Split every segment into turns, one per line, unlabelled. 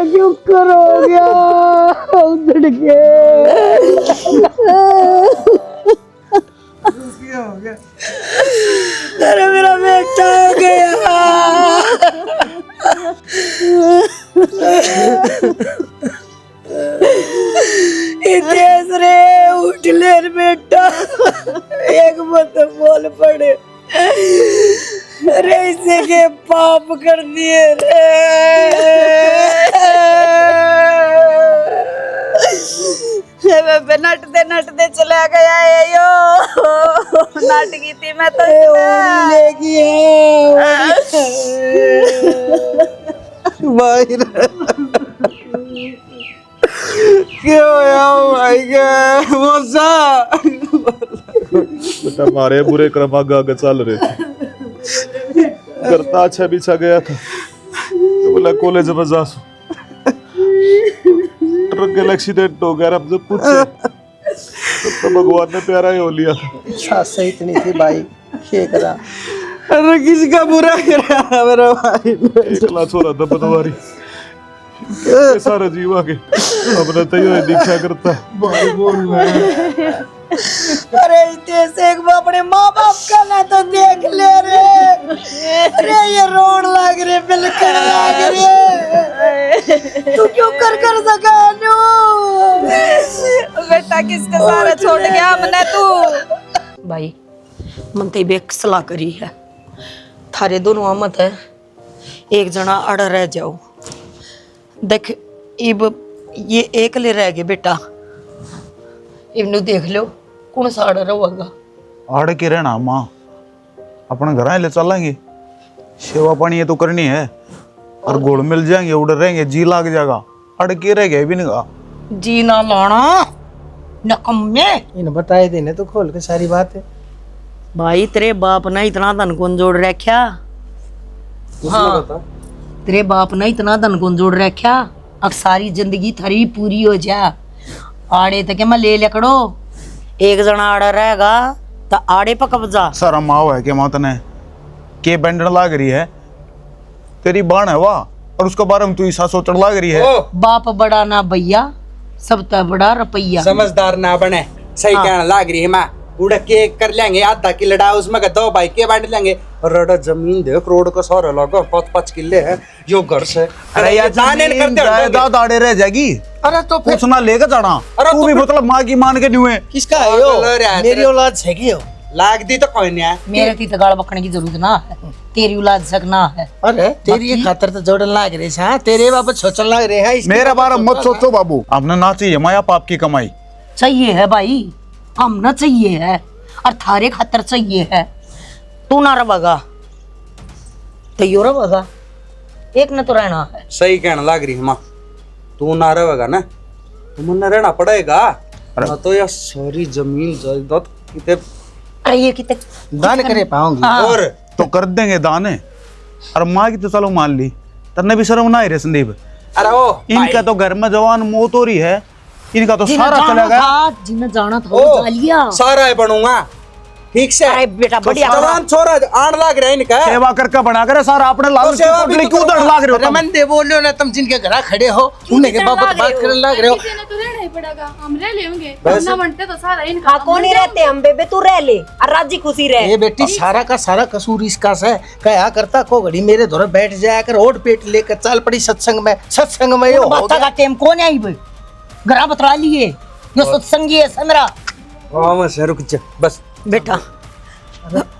क्यों करो गया उधड़ के अरे मेरा बेटा हो गया। इतिहास रे उठ ले रे बेटा, एक मत बोल पड़े रे, इसे के पाप कर दिए रे। नटते चला गया है यो, नाटकी थी मैं तो क्यों भाई
बेटा मारे बुरे कर्म आगे चल रहे थे, करता अच्छा बिछा गया था तो बोला कॉलेज में जा सो, ट्रक का एक्सीडेंट हो गया। अब जब पूछे तो भगवान ने प्यारा ही हो लिया था।
सास सही इतनी थी भाई, क्या करा।
अरे किसका बुरा करा मेरा भाई,
एकला छोरा था पतवारी सारा जीवा के अपने तैयो दीक्षा करता है।
भाई बोल रहा है।
अरे इतने एक अपने माँ बाप का ना तो देख ले रे। अरे ये रोड लाग रहे, बिल्कुल लाग रहे, तू क्यों कर सका नो बेटा, किसका सारा छोड़ गया हमने तू। भाई मन ते बेक सलाह करी है, थारे दोनों मत है, एक जना अड़ रह जाओ। देख इब ये एक ले रह गए बेटा, इबनु देख लो कौन सा अड़ रहेगा।
आड़ के रहना माँ, अपने घर ले चलेंगे, सेवा पानी ये तो करनी है, और गोड़ मिल जाएंगे, उड़ रहेंगे, जी लाग जाएगा। अड़ के रह गए भी नहीं,
जी ना लाना नकम्मे।
इन बताए देने तो खोल के सारी बात है।
भाई तेरे बाप ने इतना धन कौन जोड़ रखा? हाँ तेरे बाप ने इतना धन कौन जोड़ रखा, अब सारी जिंदगी थारी पूरी हो जा। आड़े तक मैं ले लकड़ो, एक जना आड़ा रहेगा तो आड़े पर कब्जा।
सारा माओ है कि माँ तने के बैंडन लाग रही है, तेरी बाण है वाह, और उसके बारे में तू ईसा सोचने लाग रही है।
बाप बड़ा ना भैया, सब तो बड़ा रुपया।
समझदार ना बने, सही कहना लाग रही है माँ। उड़ के कर लेंगे आधा की लड़ा, उसमें का 2 भाई के बांट लेंगे। और रड़ा जमीन दे करोड़ का सारा लगा, 5-5 किले है यो घर से।
अरे यार जायदाद आड़े रह जाएगी।
अरे तो
कुछ ना लेके जाना,
अरे
तू
तो
भी मतलब माँ की मान के नहीं हुए।
किसका है यो? मेरी औलाद है कि यो?
लाग दी तो कोई नहीं है।
मेरे की तो गाल बकने की जरूरत ना है, तेरी औलाद सकना है।
अरे तेरी ये खातर तो जोड़न लाग रहे हैं, तेरे बाप सोचन लाग रहे हैं।
मेरे बारे में मत सोचो बाबू, आपने ना चाहिए माया पाप की कमाई
चाहिए है भाई, हम ना चाहिए है, और थारे खातर चाहिए है। तू ना रहेगा तो यो रहेगा, एक न तो रहना है।
सही कहना लाग रही है माँ, तू ना रहेगा ना तो मन रहना पड़ेगा, ना तो यार सारी जमीन जायदाद कितने।
अरे ये कितने
दान करे पाऊंगी।
और
तो कर देंगे दाने। और माँ की तो चलो मान ली, तन्ने भी शर्म ना आई रे संदीप।
अरे ओ
इनका तो घर में जवान मौत हो रही है, इनका तो सारा चला गया।
जिन्हें जाना था वो जा लिया,
सारा है बनूंगा ठीक से।
अरे बेटा बढ़िया
जवान छोरा आण लाग रहा है इनका,
सेवा करके बना कर सारा अपने लाल की
सेवा भी
पगड़ी
तो
क्यों
करो।
दड़ लाग रहे हो तुम?
रमन दे बोल रहे हो ना, तुम जिनके घर खड़े हो उन्हें के बाबत बात करने लग रहे हो।
किसी ने तो रहना ही पड़ेगा, हम रह लेंगे,
बस।
हम ना बनते तो सारा इनका।
हाँ कौन ही रहते हम बेबे, तू रह ले और राजी खुशी रह।
ये बेटी सारा का सारा कसूर इसका है, क्या करता को घड़ी मेरे धोरे बैठ जाया कर, ओट पेट लेकर चल पड़ी सत्संग में यो हो
बाता
गया।
का टाइम कौन आई भाई, घरा बतला लिए यो सत्संगी है समरा।
हाँ से रुक जा बस
बेटा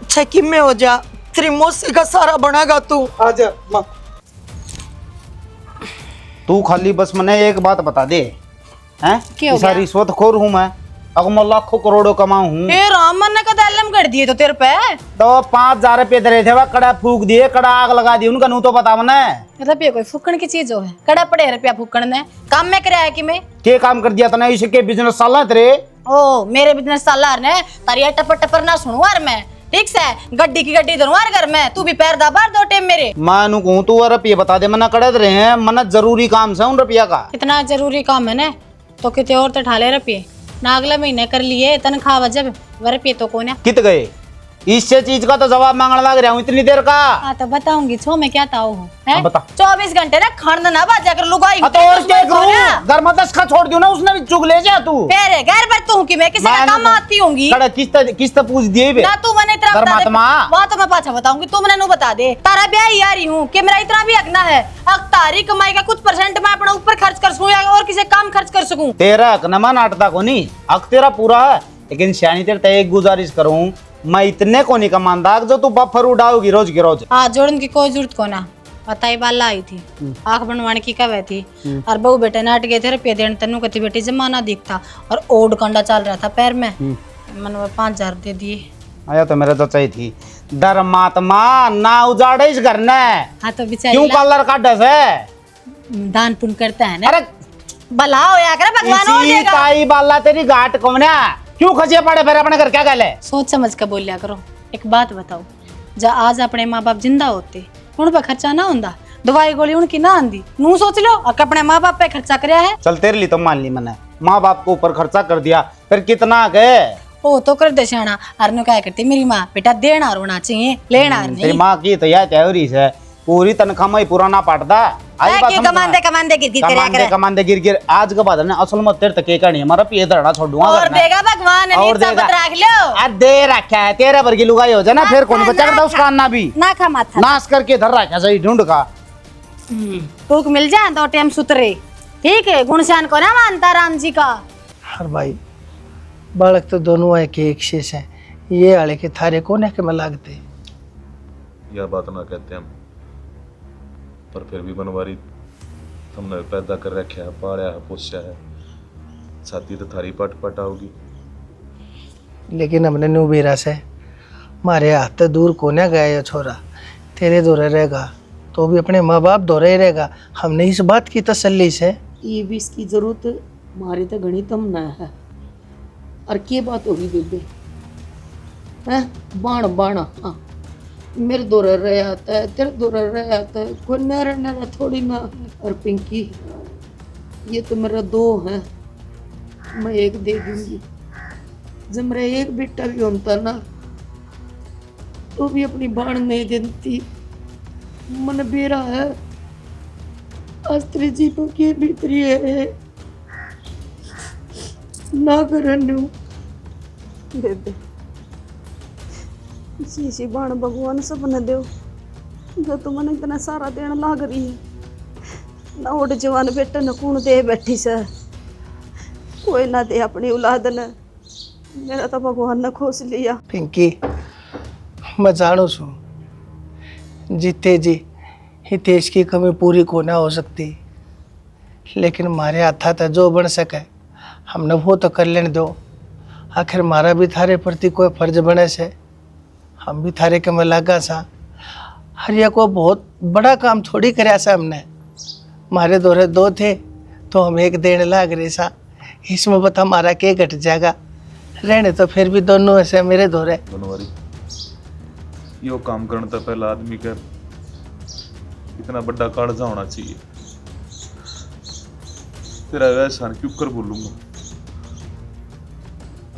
छकी में हो जा, तेरी मौसी का सारा बनेगा तू।
आजा माँ।
तू खाली बस मने एक बात बता दे, हैं?
क्या हो
इसा
गया?
रिश्वतखोर हूँ मैं, अगर मैं लाखों करोड़ों कमाऊं हूँ।
ए राम ने कदा एलम कर दिए तो तेरे पे
तो 5,000 रुपये दे रहे थे, वह कड़ा फूक दिए, कड़ा आग लगा दी, उनका नू तो पता मने
मतलब ये कोई फूकण की चीज हो है, कड़ा पड़े रुपया फूकण ने काम में कराया है कि मैं।
के काम कर दिया तने, इसके बिजनेस साला तेरे।
ओ मेरे बिजनेस सालार ने तारी टपर टपर ना सुनू यार मैं, ठीक से गड्डी की गड्डी धरवार घर में तू भी पैर दाबार दो टेम मेरे।
मैं नु कहूं तू रुपये बता दे, मना कड़े रहे हैं, मना जरूरी काम से उन रुपया का।
इतना जरूरी काम है ना तो कितने और तो ठाले रुपये ना अगले महीने कर लिए तनख्वाह जब वह रुपये तो कौन है
कित गए? इससे चीज का तो जवाब मांगने लग रहा हूँ इतनी देर का।
हाँ तो बताऊंगी छो मैं क्या ताऊ हूँ है
बता।
24 घंटे ना खाना ना बाजा कर लुगाई
तो और क्या करूं? घर में 10 खा छोड़ दियो ना, उसने भी चुग ले जा तू।
फिर घर पर तू कि मैं किसी का काम आती होंगी
कड़ा किस्त पूछ दिए बे
ना तू मैंने इतना बता दे
धर्मात्मा।
वहाँ तो मैं पाछा बताऊंगी तू मैंने नु बता दे तारा ब्याह ही आ रही हूँ कि मेरा इतना भी हक ना है अब तारी कमाई का कुछ परसेंट मैं अपना ऊपर खर्च कर सकूं या और किसी काम खर्च कर सकूं।
तेरा हक नमा नाटता को नहीं, हक तेरा पूरा है, लेकिन श्यानी तेरे तय एक गुजारिश करूं, मैं इतने को नहीं कमांदा जो तू बफर उड़ाओगी रोज की रोज।
हाँ जोड़न की कोई जरूरत को ना बताई बाला आई थी आंख बनवाने की कब थी और बहू बेटे नाट गए थे रुपये देने तेनू कहती बेटी जमाना दिखता और ओड कंडा चल रहा था पैर में मैंने 5000 दे दिए।
आया तो मेरे तो चाहिए थी धर्मात्मा ना उजाड़े इस घर ने।
हाँ तो
क्यों
बेचारी
कलर का डस है?
दान पुण्य करता है ना
अरे
भला हो या कर भगवान हो
इसी
देगा।
ताई बाला तेरी घाट कौन है? क्यों खचे पड़े फिर अपने घर क्या गल है?
सोच समझ कर बोलिया करो। एक बात बताओ जा आज अपने माँ बाप जिंदा होते उन पर खर्चा ना होंदा दवाई गोली उनकी ना आंदी नू सोच लो अपने माँ बाप पे खर्चा कराया है।
चल तेरे लिए तो मान ली मैंने, माँ बाप को ऊपर खर्चा कर दिया फिर कितना गए?
ओ तो कर दे शाना अरनु क्या करती मेरी माँ बेटा देना होना चाहिए लेना नहीं।
तेरी माँ की तो यह तैयारी है पूरी तनख्वाह में पुराना पाटदा कमांदे गिर गिर आज के बाद असल में तेरे तक नहीं हमारा पिए धरना छोड़ूंगा
और देगा भगवान
और देगा
रख लो
दे रखा है तेरे भर की लुगाई हो जाए ना फिर कौन बचा करता उसका अन्ना भी
ना खा माथा
नाश करके धर रखा सही ढूंढ का
भूख मिल जाए तो टाइम सुतरे ठीक है गुणशान को ना मानता राम जी का।
हर भाई बालक तो दोनों है कि एक शेष है ये आले के थारे कौन है कि मैं लागते
यह बात ना कहते हम, पर फिर भी बनवारी तुमने पैदा कर रखा है, पाया है, पोसा है, छाती तो थारी पट पट आओगी।
लेकिन हमने न्यू बेरा से मारे हाथ तो दूर कोने गया ये छोरा तेरे दौरे रहेगा तो भी अपने माँ बाप दौरे ही रहेगा। हमने इस बात की तसल्ली से
ये भी इसकी जरूरत मारे तो घनी तम ना है और क्या बात होगी बेबे हैं बाण बाण हाँ मेरे दौरे रह आता है तेरे दौरे रह आता है कोई नरा नरा थोड़ी ना। और पिंकी ये तो मेरा 2 है मैं 1 दे दूंगी जब मेरा 1 बेटा भी होता ना तो भी अपनी बाण नहीं देती मन बेरा है अस्त्री जी को के भीतरी है ना करनु बेबे सी बाण भगवान सपने दो जो तुमने इतना सारा देन लाग रही है ना ओड जवान बेटा न कौन दे बैठी से कोई ना दे अपनी औलाद ने मेरा तो भगवान ने खोस लिया।
पिंकी मैं जानू छू जीते जी हितेश की कमी पूरी को ना हो सकती लेकिन मारे हाथा था जो बन सके हमने वो तो कर लेने दो। आखिर मारा भी थारे प्रति कोई फर्ज बने से हम भी थारे के में लगा सा हरिया को बहुत बड़ा काम थोड़ी कराया सा हमने मारे दौरे 2 थे तो हम 1 देने लाग रहे सा इसमें बता हमारा क्या घट जाएगा रहने तो फिर भी दोनों ऐसे मेरे दौरे
बनवारी यो काम करने तो पहला आदमी का इतना बड़ा कालजा होना चाहिए। तेरा वैसा क्यों कर बोलूंगा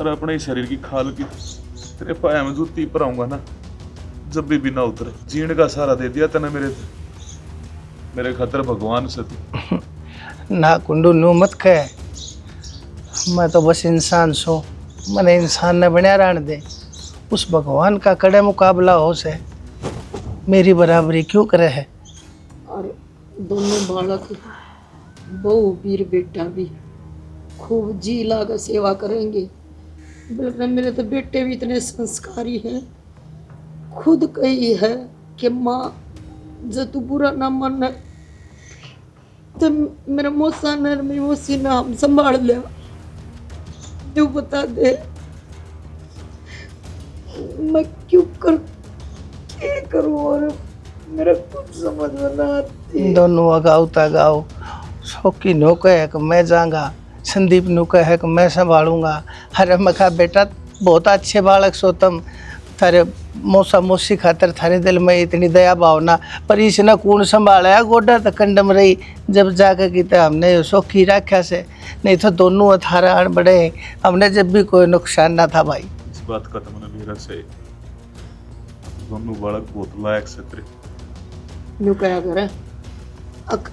और अपने शरीर की खाल की तेरे पाया में जूती पर आऊंगा ना जब भी ना उतरे जीण का सहारा दे दिया तने मेरे खातर भगवान से तू
ना कुंडू नू मत कहे मैं तो बस इंसान सो मैंने इंसान ने बना रहने दे उस भगवान का कड़े मुकाबला हो से मेरी बराबरी क्यों करे है।
और दोनों बालक बहु वीर बेटा भी खूब जी लाकर सेवा करेंगे। बोले मेरे तो बेटे भी इतने संस्कारी हैं खुद कही है कि माँ जब तू बुरा ना मन तो मेरा मौसा ने मेरी मौसी ने हम संभाल लिया तू बता दे मैं क्यों क्या करूँ और मेरा कुछ समझ में ना आती।
दोनों अगाऊ तगाऊ शौकी नो कहे कि मैं जाऊंगा संदीप नु कहे कि मैं संभालूंगा। अरे मैं कहा बेटा बहुत अच्छे बालक सो तुम थारे मौसा मौसी खातर थारे दिल में इतनी दया भावना, पर इसने कौन संभाला गोडा तो कंडम रही जब जाकर की हमने सौखी रखा से, नहीं तो दोनों थारा अण बड़े हमने जब भी कोई नुकसान ना था भाई।
इस बात का तो मैंने मेरा से दोनों बालक बहुत लायक से तेरे
न्यू क्या करे,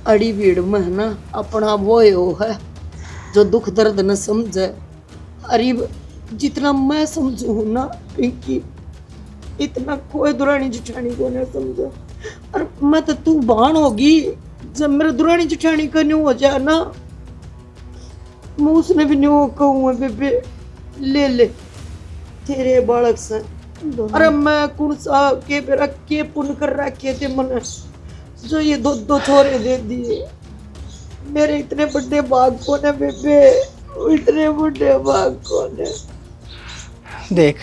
अड़ी भीड़ में है ना अपना वो है जो दुख दर्द न समझे। अरे जितना मैं समझू हूँ ना पिंकी, इतना कोई दुरानी जिठानी को नहीं समझे। और मैं तो तू बाण होगी, जब मेरे दुरानी जिठानी का न्यू हो जाए ना, मैं उसने भी न्यू कहूँ बेबे ले ले तेरे बालक से। अरे मैं कौन सा के मेरा के पुण्य कर रखे थे मन जो ये दो छोरे दे दिए। मेरे इतने बड़े बाग कौन है बेबे, इतने बड़े बाग कौन है।
देख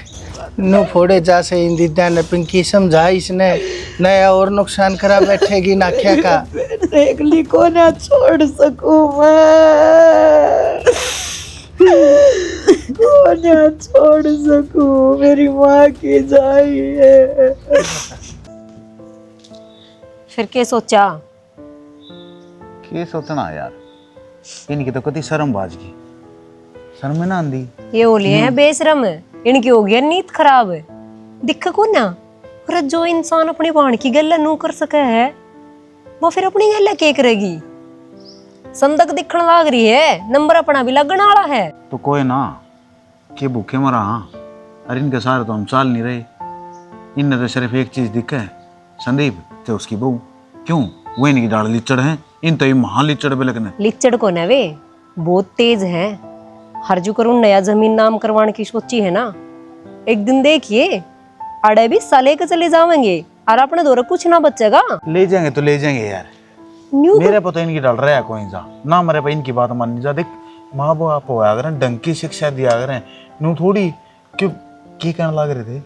नो फोड़े जा से इन दीदा ने पिंकी समझा, इसने नया और नुकसान करा बैठेगी ना क्या का।
देख ली को ना छोड़ सकूं मैं, को ना छोड़ सकूं, मेरी माँ की जाई है।
फिर क्या सोचा?
के सोचना यार, इनकी तो कति शर्म बाज गई, शर्म में ना आंदी।
ये ओले हैं बेशरम, इनकी हो गया नीत खराब। दिख को ना, पर जो इंसान अपनी बाण की गल्ला नू कर सके है, वो फिर अपनी गल्ला के करेगी। संदक दिखण लाग रही है, नंबर अपना भी लगन वाला है।
तो कोई ना के भूखे मरा। अरे इनके सारे तो हम चाल नहीं रहे, इनने तो सिर्फ एक चीज दिखा है, संदीप तो उसकी बहू। क्यों वो इनकी डाल लिचड़ है, इन तो ये महान लिचड़ पे लगना।
लिचड़ को ना वे बहुत तेज है, हरजू करूँ नया जमीन नाम करवाने की सोची है ना। एक दिन देखिए अड़े भी साले के चले जाएंगे और अपने दौरे कुछ ना बचेगा।
ले जाएंगे तो ले जाएंगे यार,
न्यू
मेरे पता इनकी डाल रहा है कोई जा ना, मेरे पे इनकी बात माननी जा। देख माँ बाप हो अगर ढंग की शिक्षा दिया अगर नू थोड़ी क्यों की कहने लग रहे थे,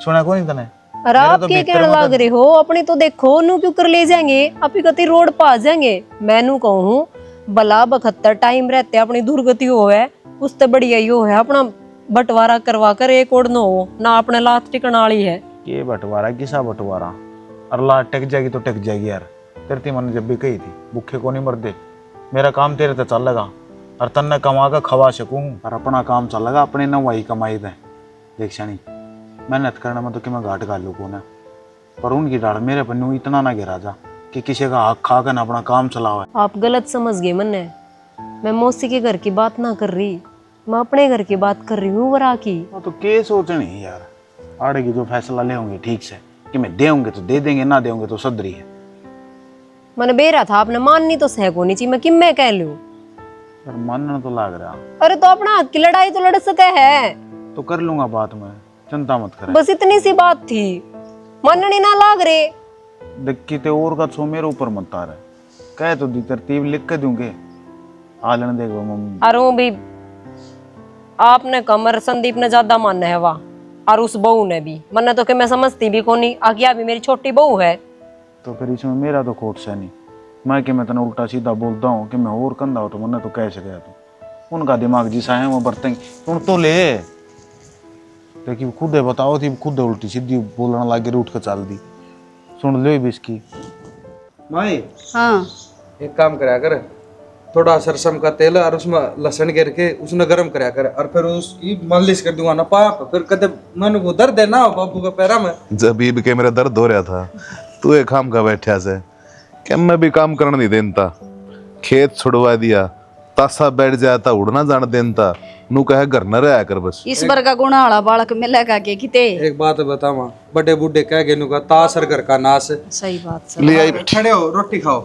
सुना को नहीं तने।
अरे आप क्या कहने लग रहे हो, अपने तो देखो नू क्यों कर ले जाएंगे, आप कति रोड पा जाएंगे। मैं नू कहूँ भला 72 टाइम रहते अपनी दुर्गति हो है, उससे बढ़िया यो है अपना बंटवारा करवा कर एक ओढ़ न हो ना, अपने लात टिकन वाली है।
ये बंटवारा किसा बंटवारा, और लात टेक जाएगी तो टेक जाएगी यार। तेरे मन जब भी कही थी भूखे को नहीं मरते, मेरा काम तेरे तो चल लगा और तन्ने कमा कर खवा सकूँ, और अपना काम चल लगा अपने न वही कमाई दे। देख शानी मेहनत करना में तो कि मैं घाट घालू को ना, पर उनकी डाल मेरे पन्नू इतना ना गिरा जा कि किसी का हक खा कर अपना काम चलावे।
आप गलत समझ गए मन, मैं मौसी के घर की बात ना कर रही, मैं अपने घर की बात कर रही हूँ वरा की।
तो के सोचनी यार, आड़े की जो फैसला ले होंगे ठीक से कि मैं देंगे तो दे देंगे, ना देंगे तो सदरी है।
मैंने बेरा था आपने माननी तो सह को नहीं चाहिए, मैं किम मैं कह लूं।
पर मानना तो लग रहा।
अरे तो अपना हक की लड़ाई तो लड़ सके है,
तो कर लूंगा बात में, चिंता मत कर।
बस इतनी सी बात थी, माननी ना लाग रे।
दिक्की ते और का छो मेरे ऊपर मत आ रहा, कह तो दी तरतीब लिख के दूंगे आलन देखो मम्मी।
अरे भी आपने कमर संदीप ने ज्यादा माना है वाह, और उस बहू ने भी मन्ने तो कि मैं समझती भी को नहीं, आगे भी मेरी छोटी बहू है।
तो फिर इसमें मेरा तो खोट से नहीं, मैं कि मैं तना उल्टा सीधा बोलता हूँ कि मैं और कंधा हो तो मन्ने तो कैसे गया तो उनका दिमाग जिसा है वो बरतेंगे सुन तो ले। लेकिन खुद बताओ थी, खुद उल्टी सीधी बोलना लगे उठ कर चल दी, सुन लो भी इसकी।
माई
हाँ
एक काम करा कर, थोड़ा सरसम का तेल और उसमें लहसुन गिर के उसने गर्म करा कर, और फिर उसकी मालिश कर दूंगा ना पाप, फिर कदे मन को दर्द है ना बाबू का पैरा में।
जब ये भी के मेरा दर्द हो रहा था तू एक काम का बैठा से क्या मैं भी काम करना नहीं देता, खेत छुड़वा दिया, तासा बैठ जाता उड़ना जान देता, नू कहे घर न रहा कर बस।
इस बार का गुणा वाला बालक मिलेगा के किते।
एक बात बतावा, बड़े बूढ़े कह गए नु का तासर घर का नाश।
सही बात सर।
ले आई
खड़े हो रोटी खाओ,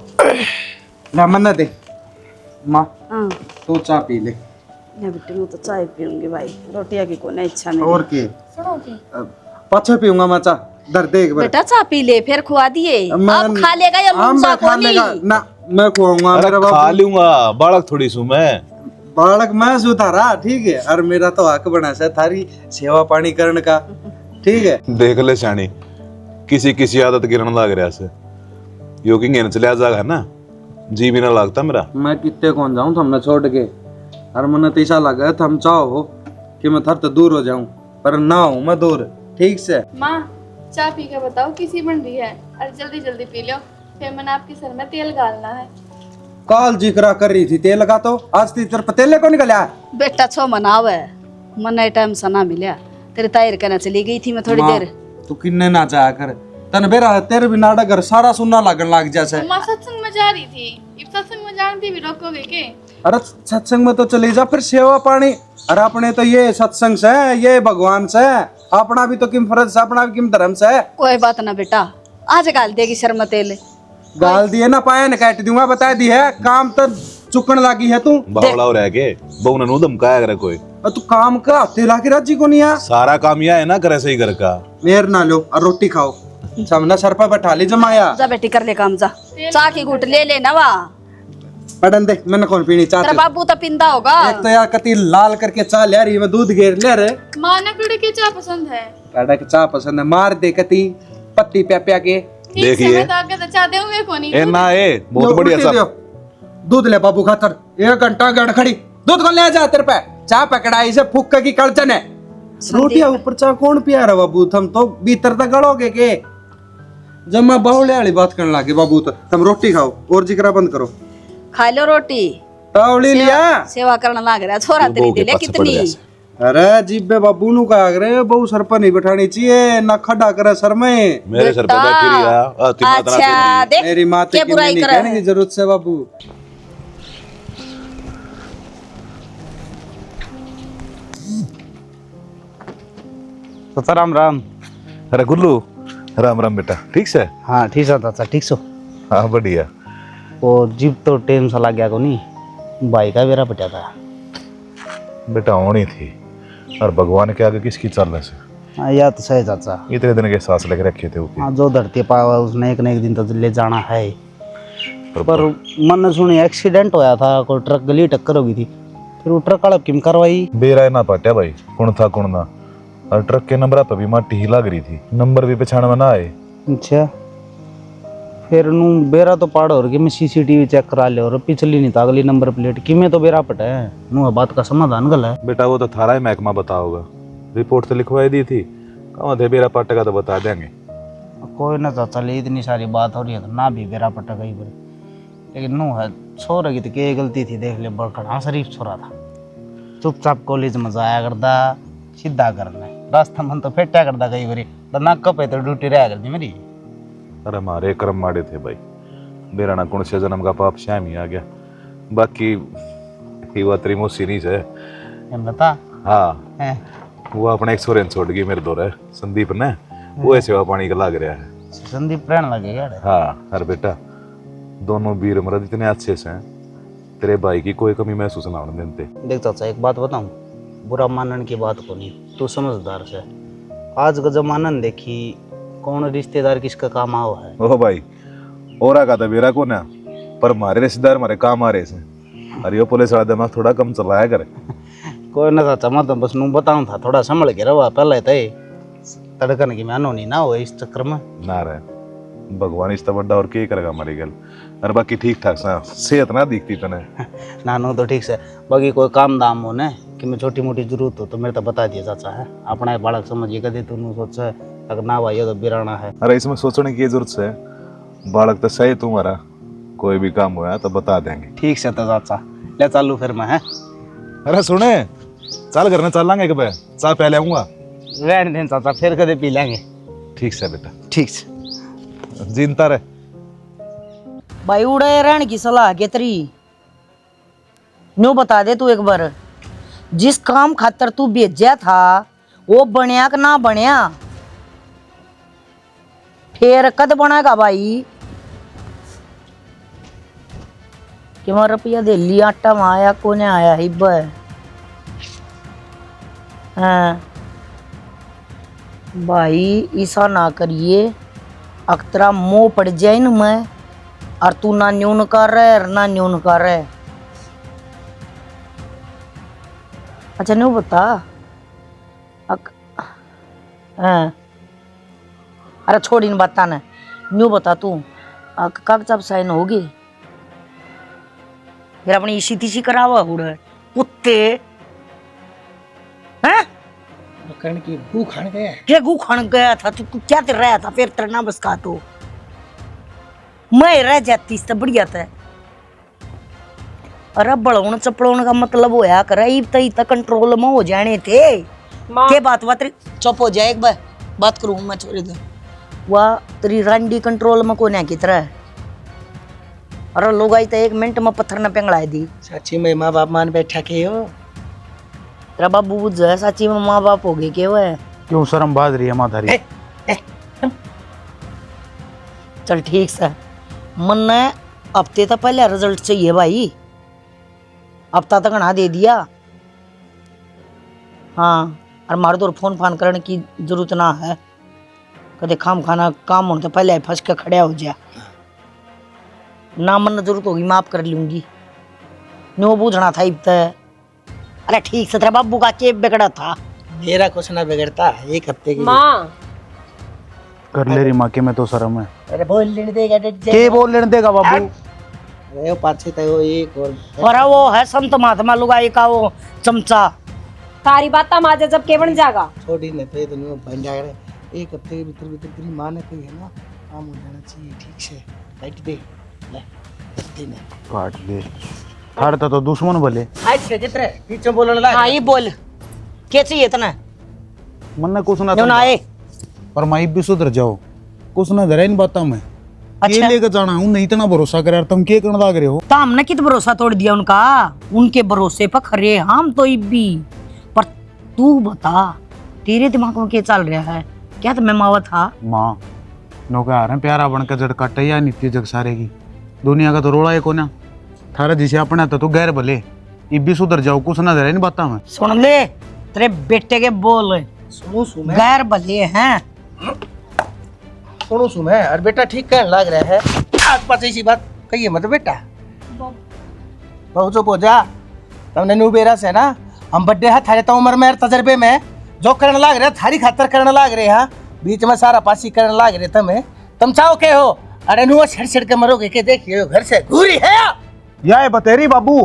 ना मन्ना दे माँ
हाँ
तू चाय पी ले।
मैं बेटे मैं तो चाय पीऊंगी भाई, रोटियां की कोई इच्छा नहीं।
और की पाछे पीऊंगा मैं चाय, दर्द एक बार
बेटा चाय पी ले फिर खुआ दिए, आप खा लेगा या लूंगा को नहीं।
ना मैं खुआऊंगा, मेरा
खा
बाबू
लूंगा, बालक थोड़ी सू मैं
बालक मैं सुधारा ठीक है, और मेरा तो हक बना से थारी सेवा पानी करने का ठीक है।
देख ले शानी किसी किसी आदत गिरने लग रहा से यो कि गिन चलिया जागा ना, जी भी ना लगता मेरा।
मैं कितने कौन जाऊं तुमने छोड़ के, और मन तो ऐसा लगा थम चाहो कि मैं थर तो दूर हो जाऊं, पर ना हूं मैं दूर ठीक से।
माँ चाय पी के बताओ किसी बन रही है और जल्दी जल्दी पी लो, फिर मैंने आपके सर में तेल डालना है।
काल जिक्रा कर रही थी तेल का, तो आज तेरे पर तेल को निकला।
बेटा छो मनावे मने टाइम सना मिला, तेरे तायर कहना चली गई थी मैं थोड़ी देर।
तू किन्ने ना जाया कर, तन बेरा तेरे भी नाटक घर सारा सुनना लगन लग जैसे।
माँ सत्संग में जा रही थी, इब सत्संग में जानती भी रोकोगे के?
अरे सत्संग में तो चली जा, फिर सेवा पानी। अरे अपने तो ये सत्संग से, ये भगवान से, अपना भी तो किम फर्ज से, अपना भी किम धर्म से।
कोई बात ना बेटा, आज गाल देगी शर्म तेल।
गाल दिए ना पाया न काट दूंगा, बता दी है काम तो चुकन लगी है तू।
बावड़ा हो रह के बहु ने नु धमकाया करे कोई।
तू काम का तेला की राजी को नहीं आ।
सारा काम यह है ना करे सही घर का।
मेर ना लो और रोटी खाओ, सामने सर पर बैठा ली जमाया।
जा बेटी कर ले काम जा, चाह की घूट ले लेना वा।
पढ़न दे, मैंने कौन पीनी चाह।
तेरा बाबू तो पिंदा होगा।
एक तो यार कति लाल करके चाह ले रही, मैं दूध घेर ले रे।
माँ ने कड़े की चाय पसंद है।
कड़ा की चाह पसंद है, मार दे कति पत्ती प्या प्या के।
ठीक से मैं तो आगे तो चाय दूंगी को नहीं।
ए ना ए बहुत
लो,
बढ़िया
उल्टी दियो।
सब।
दूध ले बाबू खातर, 1 घंटा गड़ खड़ी दूध को ले जा तेरे पे। चाह पकड़ाई से फुक की कड़चन है। रोटियां ऊपर चाह कौन पिया रहा बाबू, थम तो भीतर तक गड़ोगे के। जब मैं बाहुले वाली बात करने लगे बाबू, तो तुम रोटी खाओ और जिक्रा बंद करो।
खा लो रोटी।
तावड़ी लिया
सेवा करना लाग रहा छोरा तेरी दिले कितनी।
अरे जीबे बाबू नु का रे, बहु सर पर नहीं बैठानी चाहिए ना, खड़ा करे सर में।
मेरे सर पे बैठी रही।
अच्छा देख
मेरी माँ
क्या बुराई
नहीं
कर
कहने की जरूरत से बाबू।
चाचा राम राम।
अरे गुल्लू राम राम बेटा, ठीक से?
हाँ ठीक है चाचा, ठीक सो।
हाँ बढ़िया।
वो जीप तो टाइम सा लग गया को नहीं, भाई का बेरा पटा था।
बेटा होनी थी, और भगवान के आगे किसकी चलने से।
हाँ या तो सही चाचा,
इतने दिन के सांस लेके रखे थे
हाँ जो धरती पावा उसने एक न एक दिन तो ले जाना है। पर मन सुनी एक्सीडेंट होया था, कोई ट्रक गली टक्कर हो गई थी, फिर वो ट्रक वाला किम कार्रवाई।
बेरा ना पाट्या भाई, कौन था कौन ना, और ट्रक के नंबर पे भी माटी ही लग रही थी, नंबर भी पहचान में ना आए।
अच्छा फिर नू बेरा तो पाड़ हो रही, मैं सीसीटीवी चेक करा ले, और पिछली नहीं था अगली नंबर प्लेट कि मैं तो बेरा पटा है नू, बात का समाधान गल है।
बेटा वो तो थारा ही महकमा बताओगा, रिपोर्ट तो लिखवाई दी थी, कहाँ थे बेरा पाटेगा तो बता देंगे।
कोई ना चाचा ले, इतनी सारी बात हो रही है तो ना भी बेरा पटा गई बड़ी, लेकिन नू है छोरा की तो क्या गलती थी, देख ले बड़खड़ा शरीफ छोरा था, चुपचाप कॉलेज में जाया करता, सीधा करना रास्ता मन तो फेटा करता कई बारी, नाक कप है तो ड्यूटी रहा करती मेरी।
अरे हमारे कर्म माड़े थे भाई, मेरा ना कौन से जन्म का पाप श्याम ही आ गया, बाकी ही तेरी मोसी नहीं से।
बता
हाँ
है
वो अपने एक सोरेन छोड़ गई मेरे दौरे संदीप ने, वो ऐसे सेवा पानी का लग रहा है।
संदीप रहने लगेगा।
हाँ अरे बेटा दोनों वीर मर्द इतने अच्छे से हैं, तेरे भाई की कोई कमी महसूस ना होने देते।
देख चाचा एक बात बताऊं, बुरा मानने की बात को नहीं, तू समझदार से, आज का जमाना ने देखी कौन रिश्तेदार किसका काम आओ है।
ओ भाई और का तो मेरा को ना, पर हमारे रिश्तेदार हमारे काम आ रहे से, अरे यो पुलिस वाला दिमाग थोड़ा कम चलाया करे।
कोई ना चाचा, मैं तो बस नू बताऊं था थोड़ा संभल के रहा, पहले तो तड़कन की मानो नहीं ना हो इस चक्कर में
ना रहे, भगवान इस बड़ा और क्या करेगा हमारी गल। अरे बाकी ठीक ठाक सा सेहत ना दिखती तने।
नानू तो ठीक से, बाकी कोई काम दाम हो ना कि मैं छोटी मोटी जरूरत हो तो मेरे तो बता दिया चाचा है, अपना बालक समझिए कदे तू सोच अगर ना भाई तो बिराना है।
अरे इसमें सोचने की जरूरत है, बालक तो सही तुम्हारा, कोई भी काम हुआ तो बता देंगे।
ठीक से तो चाचा ले चालू फिर मैं है।
अरे सुने चल करने चल लांगे कब, चाय पहले आऊंगा।
रहने दें चाचा, फिर कदे पी लेंगे।
ठीक से बेटा,
ठीक से
जिनता रहे
भाई। उड़े रहने की सलाह के तरी न्यू बता दे तू एक बार, जिस काम खातर तू भेजा था वो बनया कि ना बनया, फिर कद बनेगा भाई। कि मैं रुपया दे लिया, आटा में आया को नहीं आया हिब। हाँ भाई ऐसा ना करिए, अक्तरा मुँह पड़ जाए न मैं, और तू ना न्यून कर रहा है ना न्यून कर रहा है। अच्छा न्यू बता हाँ, अरे छोड़ इन बता ना, न्यू बता तू कागजात साइन होगी, फिर अपनी इसी तीसी करावा हुआ कुत्ते हैं।
कर्ण की गू खान गया है।
क्या गू खान गया था तू क्या कर रहा था फिर तरना बस का तो मैं रह जाती तो बढ़िया था। अरे बड़ौन चपड़ौन का मतलब होया कर तक कंट्रोल में हो जाने थे के बात चुप हो जाए एक बात करूँ मैं छोड़ दे वह तेरी रंडी कंट्रोल में कोने की तरह। अरे लोग आई तो 1 मिनट में पत्थर न पिंगला दी।
चाची में माँ बाप मान बैठा के हो
तेरा बाबू बुझ है सच्ची में माँ बाप हो गए के वो है।
क्यों शर्म बाज रही है माधारी?
चल ठीक से मन ने हफ्ते तो पहले रिजल्ट चाहिए भाई। हफ्ता तक ना दे दिया। हाँ और मार दो फोन फान करने की जरूरत ना है। कदे खाम खाना काम होने तो पहले फंस के खड़ा हो जा ना मन जरूरत होगी माफ कर लूंगी। नो बूझना था इब अरे ठीक से तेरा बाबू का केप बिगड़ा था।
मेरा कुछ ना बिगड़ता 1 हफ्ते की।
माँ
कर ले रही माँ के में तो शर्म है।
अरे बोल लेने देगा
के बोल लेने देगा बाबू?
अरे वो पाछे तो वो एक
और वो है संत महात्मा लुगाई का वो चमचा।
तारी बात माजे जब के बन जाएगा
छोड़ी नहीं तो ये बन जाएगा 1 हफ्ते के भीतर भीतर तेरी माँ ने कही है ना काम हो जाना चाहिए ठीक से। लाइट दे ले दे ना
काट दे थार तो दुश्मन भले।
अच्छा जितने पीछे बोलने लगा।
हाँ ये बोल क्या चाहिए इतना
मन ने कुछ ना
क्यों ना आए।
पर माई भी सुधर जाओ कुछ ना धरा इन बातों में।
अच्छा।
के लेकर जाना हूं नहीं इतना भरोसा करे यार तुम के करने लाग रहे हो?
तो हमने कित भरोसा तोड़ दिया उनका उनके भरोसे पर खरे हम तो भी। पर तू बता तेरे दिमाग में क्या चल रहा है? क्या तो मैं मावा था
माँ नौका आ रहे हैं प्यारा बनकर जड़ काटे या नित्य जग सारे की दुनिया का तो रोड़ा है कोना थारा जिसे अपना तो तू गैर भले इब भी सुधर जाओ कुछ ना धरा इन बातों में।
सुन ले तेरे बेटे के बोल
सुनो सुमे
गैर भले हैं।
सुनो सुमे और बेटा ठीक कहने लग रहा है। आज पास ऐसी बात कहिए मत बेटा बहुत चुप हो जा। तुमने न्यू बेरा से ना हम बड्डे है थारे तो उम्र में तजर्बे में जो करने लग रहे थारी खातर करने लग रहे हैं बीच में सारा पासी करने लग रहे तुम चाहो के हो। अरे नुआ छड़ छड़ के मरोगे के देखिए घर से घूरी है
या बतेरी बाबू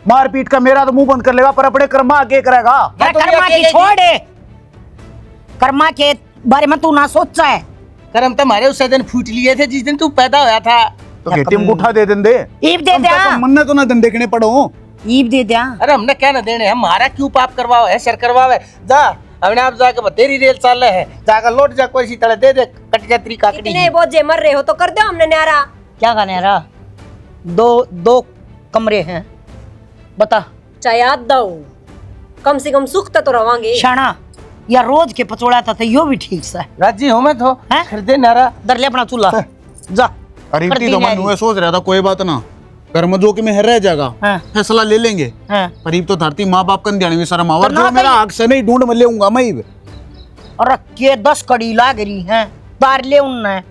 मारपीट का मेरा तो मुंह बंद कर लेगा पर अपने कर्मा आगे करेगा।
कर्मा की छोड़ कर्मा के बारे में तू ना सोचा है।
कर्म तुम्हारे उस दिन फूट लिए थे जिस दिन तू पैदा हुआ था।
तो खेती में उठा दे दे
ईब दे दिया
मन तो ना दिन देखने पड़ो
ईब दे दिया।
अरे हमने क्या ना देने हमारा क्यों पाप करवाओ है शर करवावे जा हमने आप जाके बतेरी रेल चाल है जाकर लौट जा कोई सी तरह दे दे कट जा तेरी काकड़ी।
इतने बोझे मर रहे हो तो कर दो हमने न्यारा।
क्या खाने रहा दो कमरे हैं बता
चाहे याद दो कम से कम सुख तो रवांगे।
शाना या रोज के पचोड़ा था यो भी ठीक सा है।
राजी हूँ मैं तो
हैं?
खरीदे नारा
दर ले अपना चूल्हा जा।
अरे
कर दी
तो
नारी।
मैं सोच रहा था कोई बात ना कर्म जो कि मैं रह जाएगा
हाँ।
फैसला ले लेंगे
हाँ।
करीब तो धरती माँ बाप का ध्यान में शर्म आवर
तो ना
जो मेरा आग से नहीं ढूंढ में लेऊंगा मैं ही।
और के 10 कड़ी लाग रही हैं तार ले उनने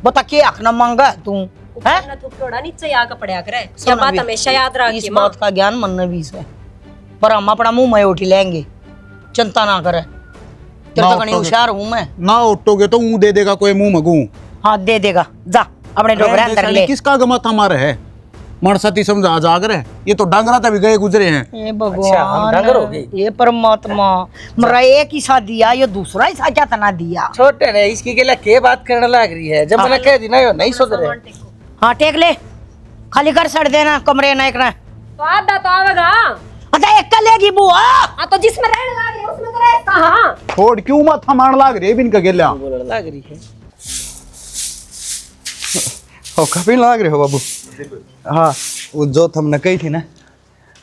बता के आखना मांगा है तू हैं?
ना थोड़ा नीचे आके पड़या करे ये बात हमेशा याद
इस
रखिए माँ।
बात का ज्ञान मन में भी है पर हम अपना मुंह में उठी लेंगे चिंता ना करे तेरे
ना
तो घनी
उठोगे।
होशियार हूँ मैं।
ना उठोगे तो मुंह दे देगा कोई मुंह मगू
हाँ दे देगा जा अपने डोबरे अंदर ले।
किसका गमा था हमारे है मरसती समझा जागर है ये तो डांगरा तभी गए गुजरे हैं।
ये
अच्छा, हम डांगर हो गए।
भगवान ये परमात्मा मेरा एक ही सा दिया ये दूसरा ही सा क्या तना दिया।
छोटे ने इसकी के लिए के बात करने लग रही है जब मैंने कह दी ना यो नहीं सोच रहे।
हाँ टेक ले खाली कर सड़ देना कमरे ना एक ना
तो आधा तो आवेगा।
अच्छा एक का लेगी बुआ
हाँ तो जिसमें रहने लगे उसमें तो रहे कहाँ।
छोड़ क्यों माथा मार लाग रही है बिन का गेला
बोलने लग रही है ओ काफी लग रहे हो बाबू। हाँ वो जो हमने कही थी ना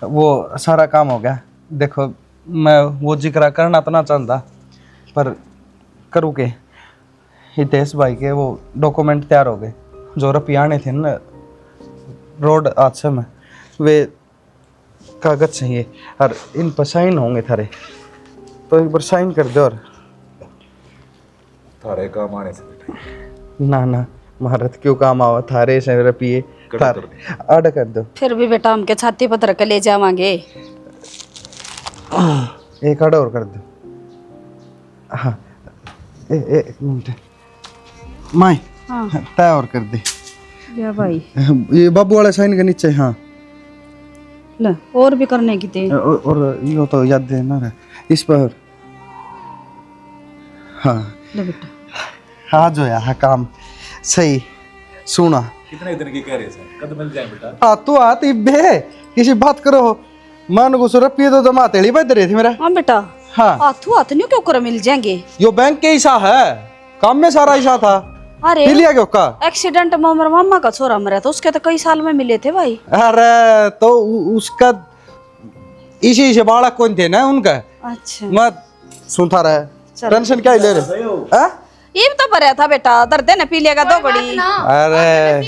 वो सारा काम हो गया। देखो मैं वो जिक्र करना तो ना चाहता पर करूँ के हितेश भाई के वो डॉक्यूमेंट तैयार हो गए जो रुपये आने थे ना रोड हादसे में वे कागज चाहिए और इन पर साइन होंगे थारे तो एक बार साइन कर दो। और
थारे काम आने से
ना ना महारत क्यों काम आवा थारे से रुपये आड कर दो।
फिर भी बेटा हमके छाती पत्र के ले जावांगे।
एक आड और कर दो। हाँ एक मिनट माई
हाँ
तय और कर दे
या भाई
ये बाबू वाला साइन के नीचे। हाँ
ले और भी करने की थे
और यो तो याद देना रहा इस पर हाँ
ले बेटा।
हाँ जो है काम सही सुना
कितने दिन की कह रहे थे कद मिल जाए बेटा?
तू आती बे किसी बात करो मन को रुपये तो जमा तेली बज रही थी मेरा।
हाँ बेटा
हाँ
हाथों हाथ नहीं क्यों कर मिल जाएंगे।
यो बैंक के हिस्सा है काम में सारा हिस्सा था।
अरे
पी लिया क्यों का?
एक्सीडेंट में मेरे मामा का छोरा मरा था उसके तो कई साल में मिले थे भाई।
अरे तो उसका इसी से बालक कौन थे ना उनका।
अच्छा
मत सुनता रहे टेंशन क्या ही ले रहे हाँ?
ये तो भरा था बेटा दर्द है ना पी लेगा दो घड़ी।
अरे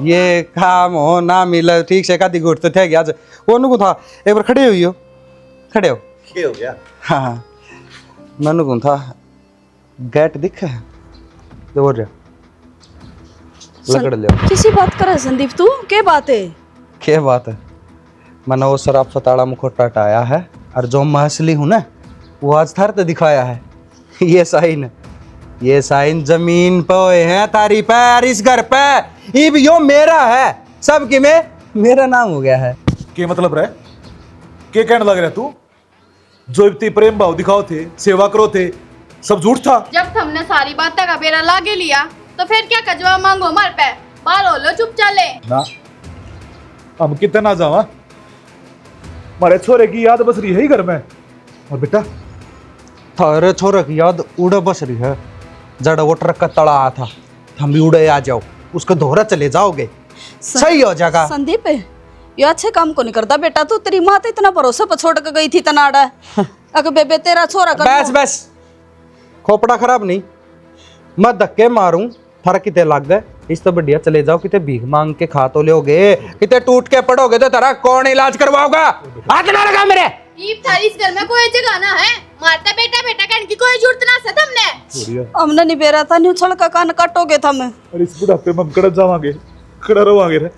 ये काम हो ना मिले ठीक से कदी घुटते थे आज वो नुकु था एक बार खड़े हुई हो खड़े हो
क्या हो गया?
हाँ मनु कौन था गेट दिख दो जा लकड़ ले
किसी बात करे संदीप तू क्या बात है।
क्या बात है मैंने वो शराब फताड़ा मुखोटा हटाया है और जो मैं असली हूं ना वो आज थार तो दिखाया है। ये साइन जमीन पे है तारी पैर इस घर पे इब यो मेरा है सबकी में मेरा नाम हो गया है।
क्या मतलब रहे? क्या कहने लग रहा तू? जो इतनी प्रेम भाव दिखाओ थे सेवा करो थे सब झूठ था।
जब हमने सारी बातें का बेरा लागे लिया तो फिर क्या कजवा मांगो हमारे पे बाल हो लो चुप चले
ना हम कितना जावा हमारे छोरे की याद बस रही है ही घर में। और बेटा
थारे छोरे की याद उड़े बस रही है जड़ वो ट्रक का तड़ा आया था हम भी उड़े आ जाओ उसको दोहरा चले जाओगे सही हो जाएगा।
संदीप ये अच्छे काम को नहीं करता बेटा तू तेरी माँ तो इतना भरोसा पर छोड़ के गई थी तनाड़ा अगर बेबे तेरा छोरा कर
बस बस खोपड़ा खराब नहीं मैं धक्के मारूं थारा किते लग गए इस तो बढ़िया चले जाओ किते भीख मांग के खा तो लोगे किते टूट के पड़ोगे तो तारा कौन इलाज करवाओगा। हाथ ना लगा मेरे
ईब थारी इस घर में कोई जगह ना है मारता बेटा बेटा कहने की कोई जरूरत ना सद हमने
हमने नहीं बेरा था नहीं उछल का कान काटोगे था मैं
और इस बुढ़ापे में हम कड़ जावांगे खड़ा रवांगे रे।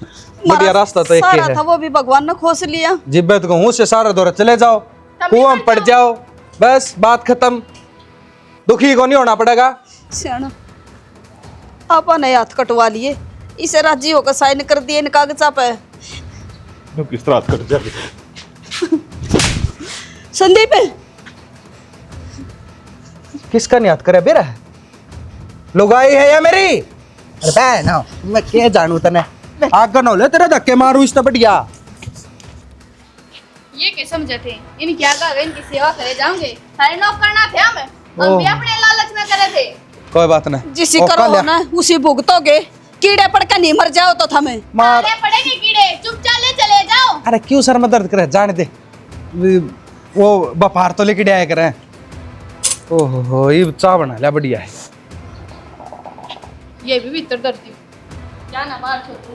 बढ़िया रास्ता तो एक ही
सारा
है
था वो भी भगवान ने खोस लिया।
जिब्बत को हूं से सारा दौरा चले जाओ कुआं में पड़ जाओ बस बात खत्म दुखी को नहीं होना पड़ेगा।
सियाना आपा ने हाथ कटवा लिए इसे राजी होकर साइन कर दिए इन कागजा पे।
किस तरह हाथ कट जाए?
संदीप
किसका नहीं याद करे बेरा लुगाई है या मेरी अरे बहन मैं क्या जानू तने आग न ले तेरे धक्के मारू इस तो बढ़िया।
ये क्या समझे थे इन क्या का इनकी सेवा करे जाओगे सारे नौकर करना थे हम भी अपने लालच में करे थे।
कोई बात नहीं
जिसी करो ना उसी भुगतोगे कीड़े पड़ के नहीं मर जाओ तो थमे
मार
पड़ेंगे कीड़े चुप चले जाओ।
अरे क्यों सर में दर्द करे जाने दे वो बपार तो लेके आया करे। ओहो ये चाह बना लिया बढ़िया है।
ये भी भीतर डरती क्या ना बाहर छोड़ू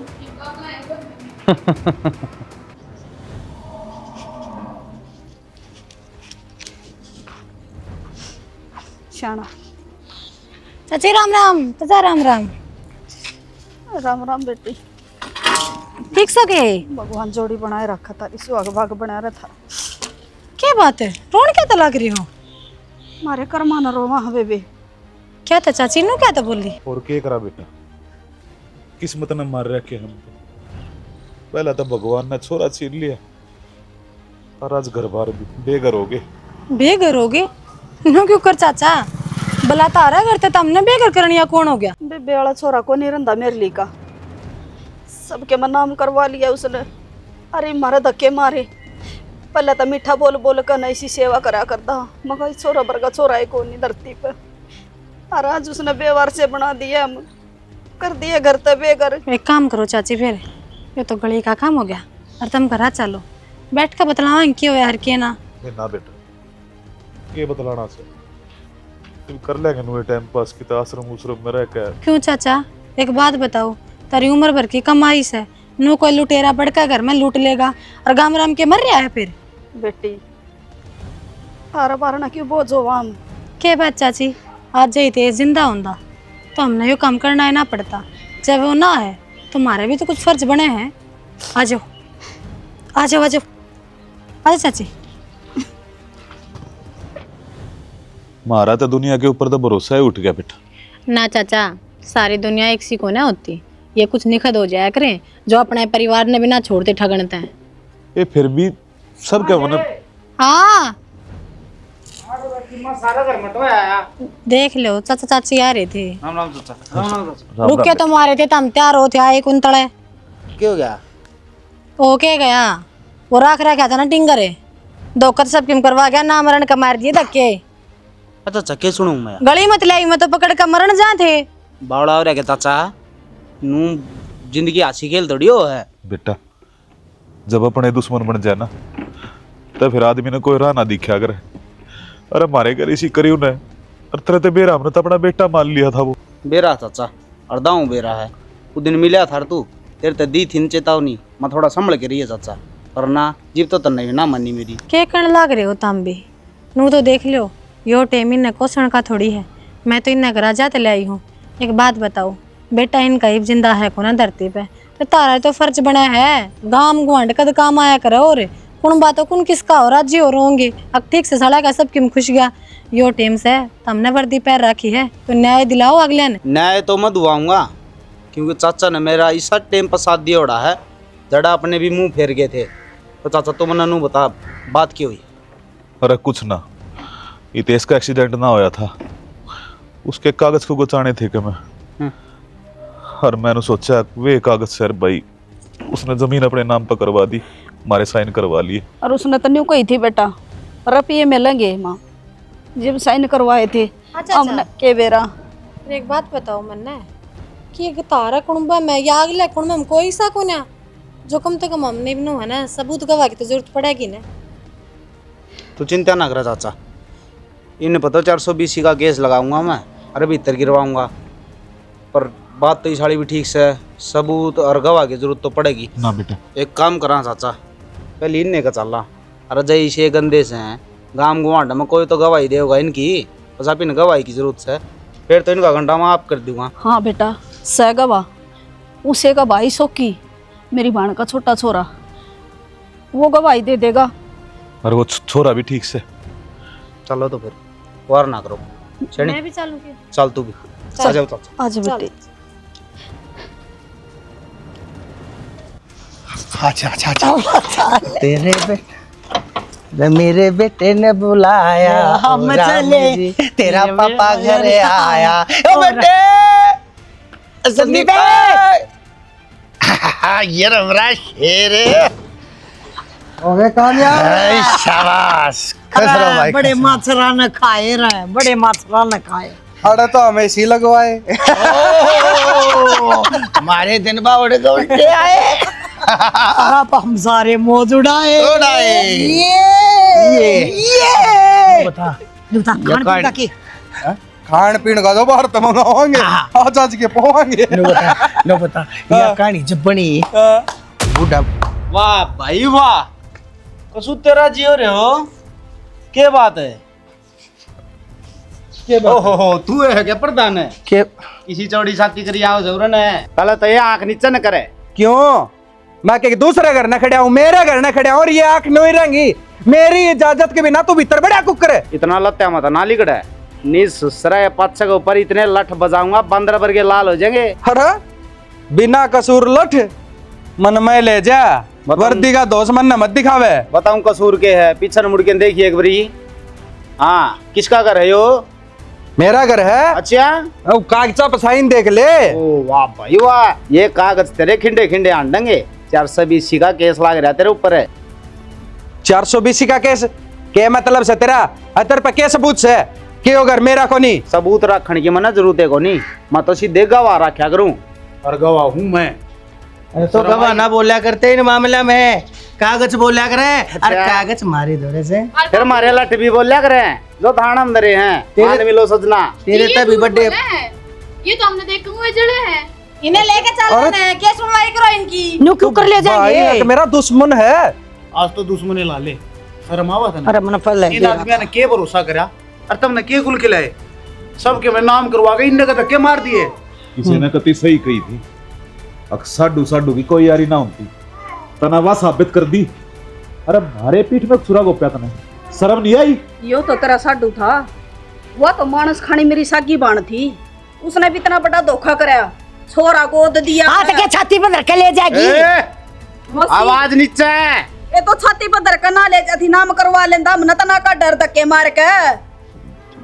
शाना
चाची राम राम चाचा राम राम।
राम राम बेटी
ठीक सो गए
भगवान जोड़ी बनाए रखा था सुहाग भाग बना रहा था।
क्या बात है रोन क्या तो लग रही हो
मारे कर्मा न रोवा हवे बे
क्या था चाची नु क्या तो बोल दी
और क्या करा बेटा किस्मत ने मार रखे हम तो पहला तो भगवान ने छोरा छीन लिया और आज घर बार भी बेघर हो गए।
बेघर हो गए नो क्यों कर चाचा भला तारा करते तो हमने बेघर करनिया कौन हो गया।
बेबे वाला छोरा को नहीं रंदा मेरे लिए का सबके मैं नाम करवा लिया उसने। अरे मारे धक्के मारे पहले तो मीठा बोल बोल कर ऐसी सेवा करा करता मगर छोरा वर्गा छोरा है कौन नहीं धरती पे और आज उसने बेवार से बना दिया हम कर दिए घर ते बेघर।
एक काम करो चाची फिर ये तो गली का काम हो गया और तुम घर चलो बैठ कर बतलावा क्यों यार के ना
ना बेटा ये बतलाना से तुम कर लेंगे नुए टाइम पास की आश्रम उश्रम में रह कर।
क्यों चाचा एक बात बताओ तारी उम्र भर की कमाई से नो कोई लुटेरा बढ़कर घर में लूट लेगा और गाम राम के मर रहा है फिर।
बेटी तारा बारना क्यों बोझ हो हम
क्या बात चाची आज जाते जिंदा होंदा तो हमने यो काम करना है ना पड़ता जब वो ना है तुम्हारे भी तो कुछ फर्ज बने हैं। आ जाओ आ जाओ आ जाओ आ जाओ चाची।
मारा तो दुनिया के ऊपर तो भरोसा ही उठ गया बेटा।
ना चाचा सारी दुनिया एक सी को ना होती ये कुछ निखद हो जाया करें जो अपने परिवार ने भी ना छोड़ते ठगनते हैं।
ये फिर भी सब क्या मतलब
हाँ
सारा घर मटो आया।
देख लो चाचा चाची आ रहे थे,
राम राम चाचा। राम राम चाचा।
रुक के तो मारे थे, तम तैयार हो थे आए कुंतले।
क्यों गया?
ओके गया, वो रख रखा था ना टिंगर, धोखा तो सब किम करवा गया, ना मरण का मार दिए धक्के।
अच्छा चाचा क्या सुनूं मैं?
गली मत लाई, मैं तो पकड़ कर मरण जा थे।
बावड़ा हो रहा क्या चाचा? नू जिंदगी हासी खेल थोड़ी हो है।
बेटा जब अपने दुश्मन बन जाए ना तो फिर आदमी ने कोई राह ना दिखा करे। अरे हमारे घर इसी करी उन्हें और तेरे ते बेरा हमने तो अपना बेटा मान लिया था वो।
बेरा चाचा और दाऊं बेरा है। उस दिन मिला था तू, तेरे ते दी थी चेतावनी, मैं थोड़ा संभल के रही है चाचा, और ना जीव तो नहीं ना मनी मेरी।
क्या करने लग रहे हो तुम भी? नू तो देख लो, यो टेम इन्हें कोसण का थोड़ी है, मैं तो इन्हें घर जाते ले आई हूँ। एक बात बताओ, बेटा इनका ही जिंदा है को ना धरती पे, तो तारा तो फर्ज बना है, गाम गुआंड कद काम आया करे, और कौन बातों कौन किसका हो राज्य हो होंगे। अब ठीक से सड़ा का सब किम खुश गया, यो टेम से तुमने वर्दी पैर रखी है तो न्याय दिलाओ अगले ने।
न्याय तो मैं दुआऊंगा, क्योंकि चाचा ने मेरा इस टाइम पर साथ दिया उड़ा है, जड़ा अपने भी मुंह फेर गए थे। तो चाचा तुम नू बता बात क्यों हुई?
अरे कुछ ना, इतेश का एक्सीडेंट ना होया था, उसके कागज को गुचाने थे कि मैं, और मैंने सोचा वे कागज सर भाई उसने जमीन अपने नाम पर करवा दी, हमारे साइन करवा लिए।
और उसने तो न्यू कही थी बेटा रुपये मिलेंगे माँ, जब साइन करवाए थे हमने के बेरा।
एक बात बताओ मन्ने कि तारा कुणबा में या अगले कुणबा में कोई सा को ना, जो कम से कम हमने भी है ना, सबूत गवाह की तो जरूरत पड़ेगी ना।
तू चिंता ना कर चाचा, इन्हें पता 420 का केस लगाऊंगा मैं, अरे भीतर गिरवाऊंगा, पर बात तो ये साड़ी भी ठीक से है, सबूत और गवाह की जरूरत तो पड़ेगी
ना बेटा।
एक काम करा चाचा, पहले इन्हें का चल रहा, अरे जय से गंदे से हैं, गांव गुआंड में कोई तो गवाही देगा इनकी, बस आप इन गवाही की जरूरत है, फिर तो इनका घंटा माफ कर दूंगा।
हाँ बेटा सह गवाह, उसे का भाई सोकी मेरी बहन का छोटा छोरा, वो गवाही दे देगा।
और वो छोरा भी ठीक से।
चलो तो फिर वार ना करो,
मैं भी चलूंगी।
चल तू भी आ जाओ चाचा।
आज बेटे
अच्छा अच्छा अच्छा तेरे बेटे मेरे बेटे ने बुलाया, हम चले तेरा पापा घर आया। ओ बेटे संदीप ये रमरा शेर हो गए कामयाब। शाबाश खुश रहो भाई।
बड़े माछरा ने खाए रहे, बड़े माछरा ने खाए।
अरे तो हमें इसी लगवाए। हमारे दिन बावड़े दौड़ते आए,
आप हम सारे मौज उड़ाए।
ये
बता खान पीन का की
खान पीन का तो बाहर तो मंगाओगे, आज आज के पोवांगे। लो बता ये कहानी जब बनी बूढ़ा।
वाह भाई वाह, कसू तेरा जियो रे हो, क्या बात है? ओहो तू है क्या प्रधान है?
के
किसी चौड़ी छाती करी आओ जरूरन है, पहले तो ये आंख नीचे न करे।
क्यों? मैं के दूसरे घर न खड़ा हूँ, मेरे घर न खड़ा हूँ, और ये आंख नहीं रहेंगी मेरी इजाजत के बिना। तू भीतर बड़ा कुकर है।
इतना लत्या मत ना लिकड़ा है, नी सुसरा पाछे के ऊपर इतने लठ बजाऊंगा बंदर वर्गे लाल हो जाएंगे।
अरे बिना कसूर लठ मन में ले जा, वर्दी का दोष मन न मत दिखावे।
बताऊं कसूर के है, पीछे मुड़ के देखिए एक बारी। हाँ किसका घर है यो?
मेरा घर है।
अच्छा
अब कागजा पर साइन देख ले।
ओ वाह भाई वाह, ये कागज तेरे खिंडे खिंडे आंडेंगे। 420 का केस लाग रहा तेरे ऊपर है।
420 का केस के मतलब से तेरा अतर पे के सबूत से के अगर मेरा को नहीं
सबूत रखने की मना जरूरत है को नहीं, मैं तो सीधे गवाह रखा करूं, और गवाह हूं मैं।
तो गवाह ना बोला करते इन मामला में, कागज बोला करे। और कागज मारे दौरे से
फिर मारे लठ भी बोलिया करे जो थाना में दरे हैं। मान मिलो सजना
तेरे तभी बर्थडे।
ये तो हमने देखा हुए जड़े हैं,
इन्हें लेके चल रहे हैं, क्या सुनवाई करो इनकी।
न्यू क्यों कर ले जाएंगे?
मेरा दुश्मन है।
आज तो दुश्मनी ला ले, शर्म आवत है ना?
अरे मन पहले
इन आदमियों ने के भरोसा करा, और तुमने के गुल खिलाए, सबके में नाम करवा के इनने धक्के मार दिए।
किसी ने कति सही कही थी, साडू साडू की कोई यारी ना होती, तनावा साबित कर दी। अरे मारे पीठ में छुरा गोप्या तने, शर्म नहीं आई?
यो तो तेरा साडू था, वो तो मानस खानी मेरी सागी बाण थी, उसने भी इतना बड़ा धोखा कराया, छोरा गोद दिया।
हाथ के छाती पर धर के ले जाएगी।
आवाज नीचे
ये तो छाती पर धर के ना ले जाती, नाम करवा लेंदा, हमने तना का डर धक्के मार के।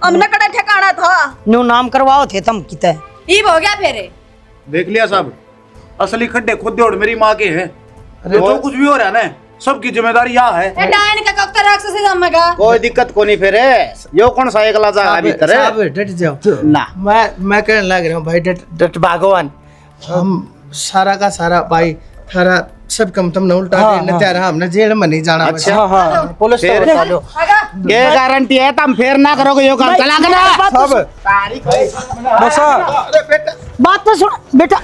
हमने कड़ा ठिकाना था।
न्यू नाम करवाओ थे तुम किते
ईब हो गया फेरे।
देख लिया साहब, असली खड्डे खुद और मेरी माँ के हैं। जो कुछ भी हो रहा है ना, सबकी जिम्मेदारी यहाँ है।
ए डायन का कब तक राक्षसी जमेगा?
कोई दिक्कत को नहीं फिर यो कौन सा एकला जा भीतर है?
साहब डट जाओ
ना
मैं कहने लग रहा हूँ भाई, डट भगवान, हम सारा का सारा भाई थारा सब कम तुम न उल्टा देने तैयार, हमने जेल में नहीं जाना।
अच्छा,
हाँ पुलिस तो बता दो।
ये गारंटी है तुम फिर ना करोगे यो काम, चला के ना
सब
बात तो सुन बेटा।